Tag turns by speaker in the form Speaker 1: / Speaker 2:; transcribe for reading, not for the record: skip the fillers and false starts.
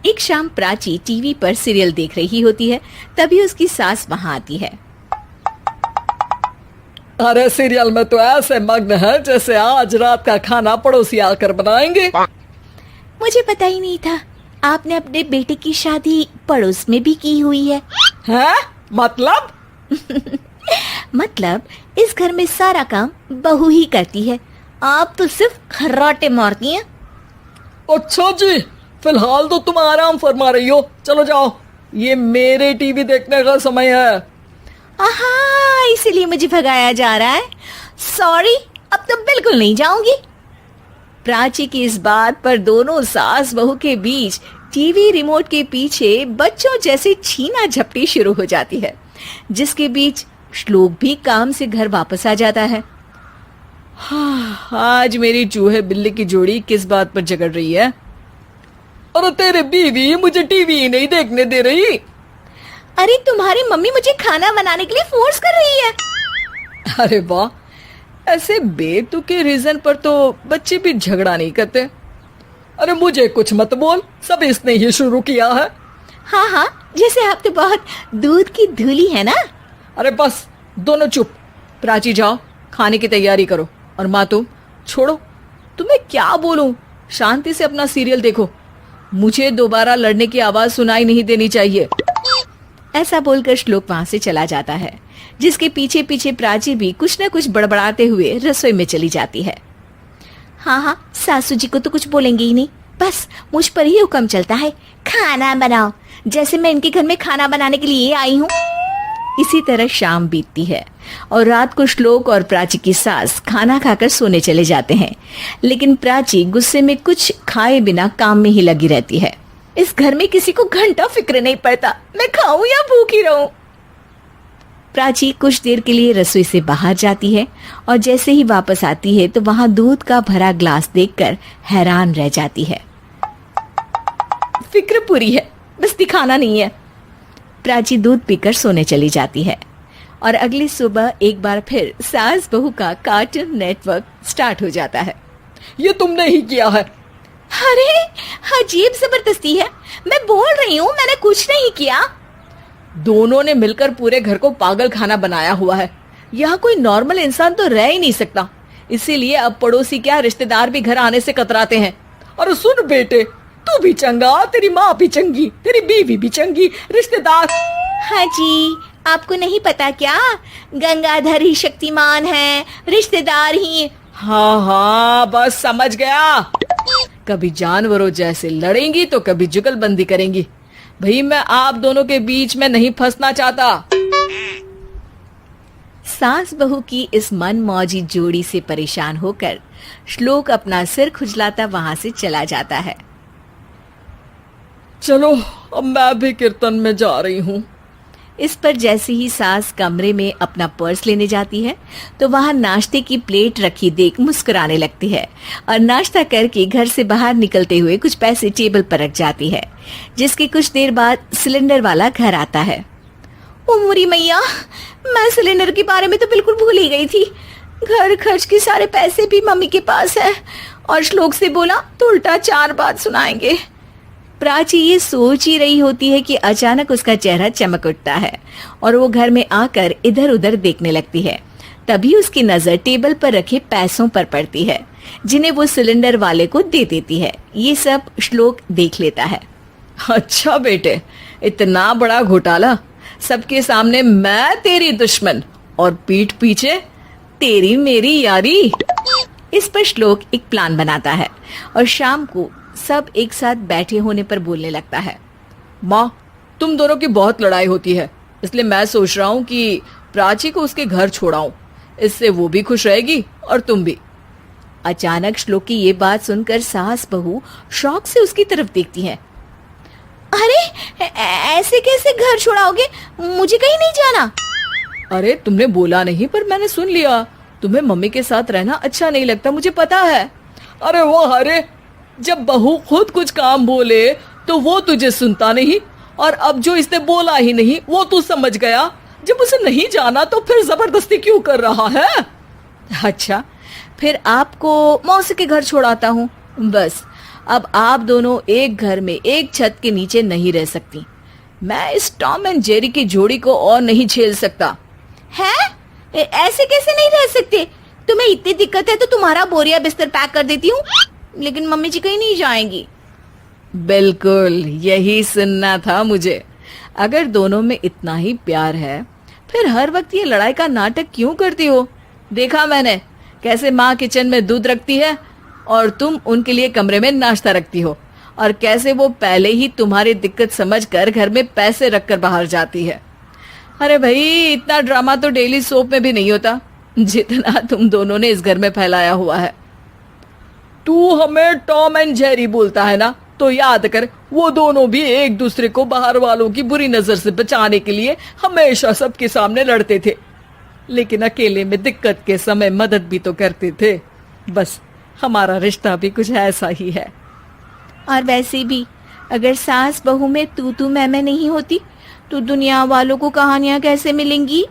Speaker 1: एक शाम प्राची टीवी पर सीरियल देख रही होती है। तभी उसकी सास वहाँ आती है।
Speaker 2: अरे सीरियल में तो ऐसे मग्न है जैसे आज रात का खाना पड़ोसी आकर बनाएंगे।
Speaker 1: मुझे पता ही नहीं था आपने अपने बेटे की शादी पड़ोस में भी की हुई है।
Speaker 2: हैं? मतलब?
Speaker 1: मतलब इस घर में सारा काम बहू ही करती है, आप तो सिर्फ खर्राटे मारती हैं।
Speaker 2: अच्छा जी, फिलहाल तो तुम आराम फरमा रही हो, चलो जाओ, ये मेरे टीवी देखने का समय है।
Speaker 1: आहा, इसीलिए मुझे भगाया जा रहा है। सॉरी, अब तो बिल्कुल नहीं जाऊंगी। प्राची की इस बात पर दोनों सास बहू के बीच टीवी रिमोट के पीछे बच्चों जैसे छीना झपटी शुरू हो जाती है, जिसके बीच श्लोक भी काम से घर वापस आ जाता है।
Speaker 2: आज मेरी चूहे बिल्ली की जोड़ी किस बात पर झगड़ रही है? अरे तेरे बीवी मुझे टीवी ही नहीं देखने दे रही।
Speaker 1: अरे तुम्हारी मम्मी मुझे खाना बनाने के लिए फोर्स कर रही है।
Speaker 2: अरे वाह, ऐसे बेतुके रीजन पर तो बच्चे भी झगड़ा नहीं करते। अरे मुझे कुछ मत बोल, सब इसने ही शुरू किया है।
Speaker 1: हाँ हाँ, जैसे आप तो बहुत दूध की धूली है ना।
Speaker 2: अरे बस, दोनों चुप। प्राची जाओ, खाने की तैयारी करो। और माँ तुम छोड़ो, तुम्हें क्या बोलूं, शांति से अपना सीरियल देखो, मुझे दोबारा लड़ने की आवाज सुनाई नहीं देनी चाहिए।
Speaker 1: ऐसा बोलकर श्लोक वहां से चला जाता है, जिसके पीछे पीछे प्राची भी कुछ न कुछ बड़बड़ाते हुए रसोई में चली जाती है। हाँ हाँ, सासू जी को तो कुछ बोलेंगे ही नहीं, बस मुझ पर ही हुक्म चलता है, खाना बनाओ, जैसे मैं इनके घर में खाना बनाने के लिए आई हूँ। इसी तरह शाम बीतती है और रात को श्लोक और प्राची की सास खाना खाकर सोने चले जाते हैं, लेकिन प्राची गुस्से में कुछ खाए बिना काम में ही लगी रहती है। इस घर में किसी को घंटा फिक्र नहीं पड़ता, मैं खाऊं या भूखी रहूं। प्राची कुछ देर के लिए रसोई से बाहर जाती है और जैसे ही वापस आती है तो वहां दूध का भरा ग्लास देखकर हैरान रह जाती है। फिक्र पूरी है, बस दिखाना नहीं है। प्राची दूध पीकर सोने चली जाती है और अगली सुबह एक बार फिर सास बहू का कार्टून नेटवर्क स्टार्ट हो जाता है।
Speaker 2: ये तुमने ही किया है।
Speaker 1: अरे अजीब जबरदस्ती है, मैं बोल रही हूँ मैंने कुछ नहीं किया।
Speaker 2: दोनों ने मिलकर पूरे घर को पागल खाना बनाया हुआ है। यहाँ कोई नॉर्मल इंसान तो रह ही नहीं सकता, इसीलिए अब पड़ोसी क्या रिश्तेदार भी घर आने से कतराते हैं। और सुन बेटे, तू भी चंगा, तेरी माँ भी चंगी, तेरी बीवी भी चंगी, रिश्तेदार।
Speaker 1: हाँ जी, आपको नहीं पता क्या, गंगाधर ही शक्तिमान है, रिश्तेदार ही।
Speaker 2: हाँ हाँ, बस समझ गया। कभी जानवरों जैसे लड़ेंगी तो कभी जुगलबंदी करेंगी। भाई मैं आप दोनों के बीच में नहीं फंसना चाहता।
Speaker 1: सास बहू की इस मन मौजी जोड़ी से परेशान होकर श्लोक अपना सिर खुजलाता वहां से चला जाता है।
Speaker 2: चलो अब मैं भी कीर्तन में जा रही हूँ।
Speaker 1: इस पर जैसे ही सास कमरे में अपना पर्स लेने जाती है तो वहां नाश्ते की प्लेट रखी देख मुस्कुराने लगती है और नाश्ता करके घर से बाहर निकलते हुए कुछ पैसे टेबल पर रख जाती है, जिसके कुछ देर बाद सिलेंडर वाला घर आता है। ओ मोरी मैया, मैं सिलेंडर के बारे में तो बिल्कुल भूल ही गई थी। घर खर्च के सारे पैसे भी मम्मी के पास है और श्लोक से बोला तो उल्टा 4 बात सुनाएंगे। प्राची ये सोच ही रही होती है कि अचानक उसका चेहरा चमक उठता है और वो घर में आकर इधर उधर देखने लगती है। तभी उसकी नजर टेबल पर रखे पैसों पर पड़ती है, जिन्हें वो सिलेंडर वाले को दे देती है। ये सब श्लोक देख लेता है।
Speaker 2: अच्छा बेटे, इतना बड़ा घोटाला, सबके सामने मैं तेरी दुश्मन और पीठ पीछे तेरी मेरी यारी। इस पर श्लोक एक प्लान बनाता है और शाम को सब एक साथ बैठे होने पर बोलने लगता है। माँ, तुम दोनों की बहुत लड़ाई होती है, इसलिए मैं सोच रहा हूँ कि प्राची को उसके घर छोड़ाऊं, इससे वो भी खुश रहेगी और तुम भी।
Speaker 1: अचानक श्लोक की ये बात सुनकर सास बहू शौक से उसकी तरफ देखती हैं। अरे ऐसे कैसे घर छोड़ाओगे, मुझे कहीं नहीं जाना।
Speaker 2: अरे तुमने बोला नहीं पर मैंने सुन लिया, तुम्हें मम्मी के साथ रहना अच्छा नहीं लगता, मुझे पता है। अरे वो, अरे जब बहू खुद कुछ काम बोले तो वो तुझे सुनता नहीं, और अब जो इसने बोला ही नहीं वो तू समझ गया। जब उसे नहीं जाना तो फिर जबरदस्ती क्यों कर रहा है?
Speaker 1: अच्छा, फिर आपको मौसी के घर छोड़ाता हूँ, बस
Speaker 2: अब आप दोनों एक घर में एक छत के नीचे नहीं रह सकती। मैं इस टॉम एंड जेरी की जोड़ी को और नहीं झेल सकता।
Speaker 1: है? ऐसे कैसे नहीं रह सकते? तुम्हें इतनी दिक्कत है तो तुम्हारा बोरिया बिस्तर पैक कर देती हूँ, लेकिन मम्मी जी कहीं नहीं जाएंगी।
Speaker 2: बिल्कुल यही सुनना था मुझे। अगर दोनों में इतना ही प्यार है फिर हर वक्त ये लड़ाई का नाटक क्यों करती हो? देखा मैंने कैसे माँ किचन में दूध रखती है और तुम उनके लिए कमरे में नाश्ता रखती हो, और कैसे वो पहले ही तुम्हारी दिक्कत समझकर घर में पैसे रखकर बाहर जाती है। अरे भाई, इतना ड्रामा तो डेली सोप में भी नहीं होता जितना तुम दोनों ने इस घर में फैलाया हुआ है। तू हमें टॉम एंड जेरी बोलता है ना, तो याद कर वो दोनों भी एक दूसरे को बाहर वालों की बुरी नजर से बचाने के लिए हमेशा सबके सामने लड़ते थे, लेकिन अकेले में दिक्कत के समय मदद भी तो करते थे। बस हमारा रिश्ता भी कुछ ऐसा ही है।
Speaker 1: और वैसे भी अगर सास बहू में तू मैं नहीं होती तो दुनिया वालों को कहानियां कैसे मिलेंगी?